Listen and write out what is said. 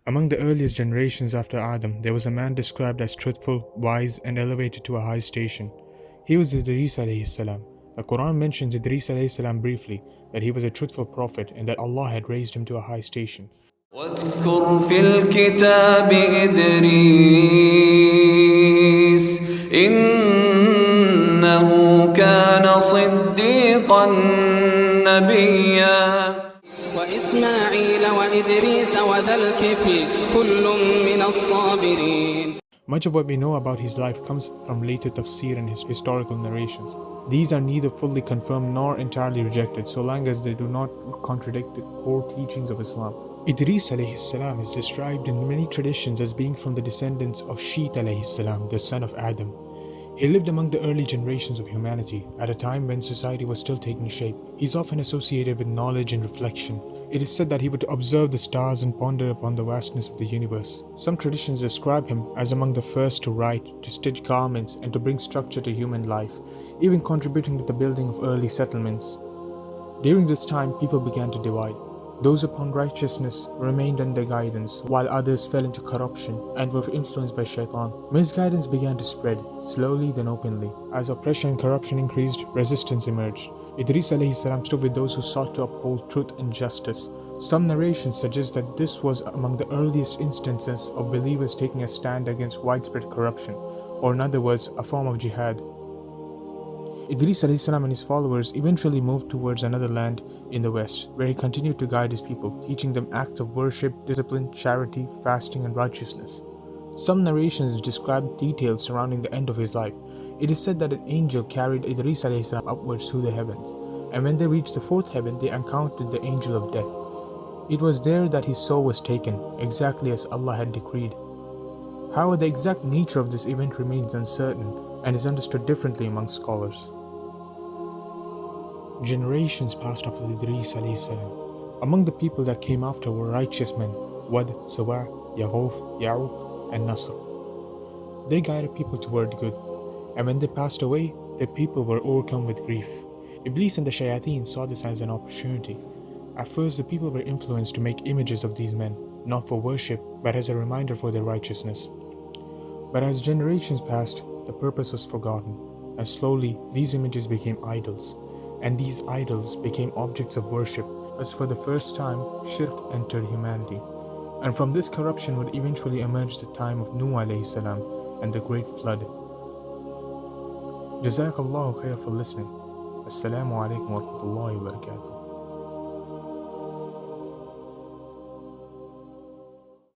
Among the earliest generations after Adam, there was a man described as truthful, wise, and elevated to a high station. He was Idris alayhi salam. The Qur'an mentions Idris alayhi salam briefly, that he was a truthful prophet and that Allah had raised him to a high station. واذكر في الكتاب إدريس إنه كان صديقا نبيا وإسماعيل وإدريس وذا الكفل كل من الصابرين. Much of what we know about his life comes from later tafsir and his historical narrations. These are neither fully confirmed nor entirely rejected, so long as they do not contradict the core teachings of Islam. Idris alayhi salam is described in many traditions as being from the descendants of Sheet alayhi salam, the son of Adam. He lived among the early generations of humanity, at a time when society was still taking shape. He is often associated with knowledge and reflection. It is said that he would observe the stars and ponder upon the vastness of the universe. Some traditions describe him as among the first to write, to stitch garments, and to bring structure to human life, even contributing to the building of early settlements. During this time, people began to divide. Those upon righteousness remained under guidance, while others fell into corruption and were influenced by shaitan. Misguidance began to spread, slowly then openly. As oppression and corruption increased, resistance emerged. Idris alayhi salam stood with those who sought to uphold truth and justice. Some narrations suggest that this was among the earliest instances of believers taking a stand against widespread corruption, or in other words, a form of jihad. Idris alayhi salam and his followers eventually moved towards another land in the west, where he continued to guide his people, teaching them acts of worship, discipline, charity, fasting, and righteousness. Some narrations describe details surrounding the end of his life. It is said that an angel carried Idris alayhi salam upwards through the heavens, and when they reached the fourth heaven, they encountered the angel of death. It was there that his soul was taken, exactly as Allah had decreed. However, the exact nature of this event remains uncertain and is understood differently among scholars. Generations passed after Idris alayhi salam. Among the people that came after were righteous men, Wad, Suwa, Yaghuth, Ya'uq, and Nasr. They guided people toward good, and when they passed away, their people were overcome with grief. Iblis and the Shayateen saw this as an opportunity. At first, the people were influenced to make images of these men, not for worship, but as a reminder for their righteousness. But as generations passed, the purpose was forgotten, and slowly these images became idols. And these idols became objects of worship, as for the first time shirk entered humanity. And from this corruption would eventually emerge the time of Nuh alayhi salam and the great flood. Jazakallahu khair for listening. Assalamu alaikum wa rahmatullahi wa barakatuh.